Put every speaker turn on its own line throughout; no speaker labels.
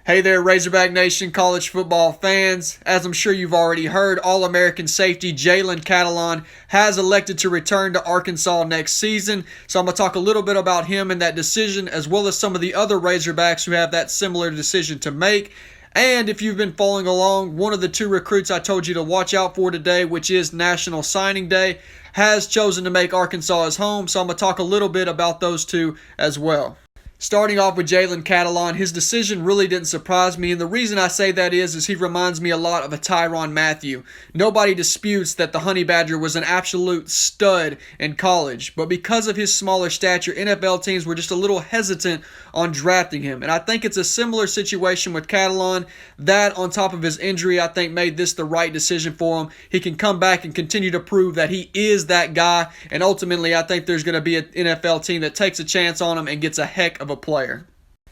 Hey there, Razorback Nation college football fans. As I'm sure you've already heard, All-American safety Jalen Catalan has elected to return to Arkansas next season. So I'm going to talk a little bit about him and that decision, as well as some of the other Razorbacks who have that similar decision to make. And if you've been following along, one of the two recruits I told you to watch out for today, which is National Signing Day, has chosen to make Arkansas his home. So I'm going to talk a little bit about those two as well. Starting off with Jalen Catalan, his decision really didn't surprise me, and the reason I say that is he reminds me a lot of a Tyrann Mathieu. Nobody disputes that the Honey Badger was an absolute stud in college, but because of his smaller stature, NFL teams were just a little hesitant on drafting him, and I think it's a similar situation with Catalan. That, on top of his injury, I think made this the right decision for him. He can come back and continue to prove that he is that guy, and ultimately I think there's going to be an NFL team that takes a chance on him and gets a heck of a player.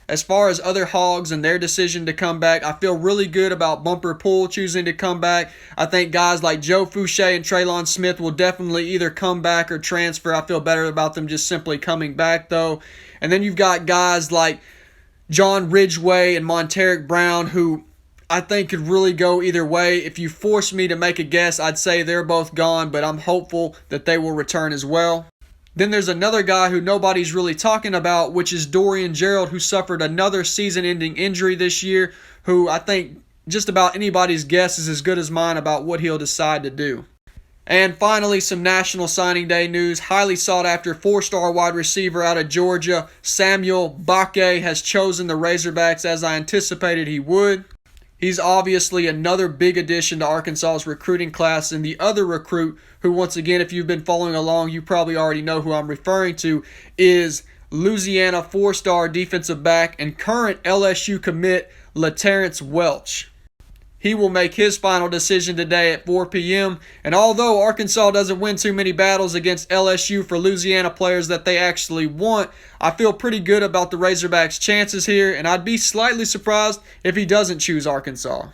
As far as other Hogs and their decision to come back, I feel really good about Bumper Pool choosing to come back. I think guys like Joe Fouché and Traylon Smith will definitely either come back or transfer. I feel better about them just simply coming back, though. And then you've got guys like John Ridgeway and Monteric Brown, who I think could really go either way. If you force me to make a guess, I'd say they're both gone, but I'm hopeful that they will return as well. Then there's another guy who nobody's really talking about, which is Dorian Gerald, who suffered another season-ending injury this year, who I think just about anybody's guess is as good as mine about what he'll decide to do. And finally, some National Signing Day news. Highly sought-after four-star wide receiver out of Georgia, Samuel Bakke, has chosen the Razorbacks as I anticipated he would. He's obviously another big addition to Arkansas's recruiting class, and the other recruit, who once again, if you've been following along, you probably already know who I'm referring to, is Louisiana four-star defensive back and current LSU commit LaTerrence Welch. He will make his final decision today at 4 p.m. And although Arkansas doesn't win too many battles against LSU for Louisiana players that they actually want, I feel pretty good about the Razorbacks' chances here, and I'd be slightly surprised if he doesn't choose Arkansas.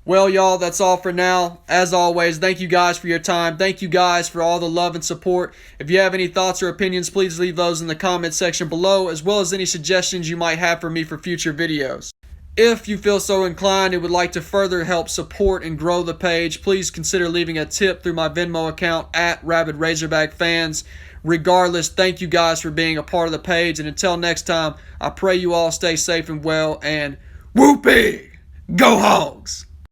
Well, y'all, that's all for now. As always, thank you guys for your time. Thank you guys for all the love and support. If you have any thoughts or opinions, please leave those in the comments section below, as well as any suggestions you might have for me for future videos. If you feel so inclined and would like to further help support and grow the page, please consider leaving a tip through my Venmo account at Rabid Razorback Fans. Regardless, thank you guys for being a part of the page, and until next time, I pray you all stay safe and well, and whoopee! Go Hogs!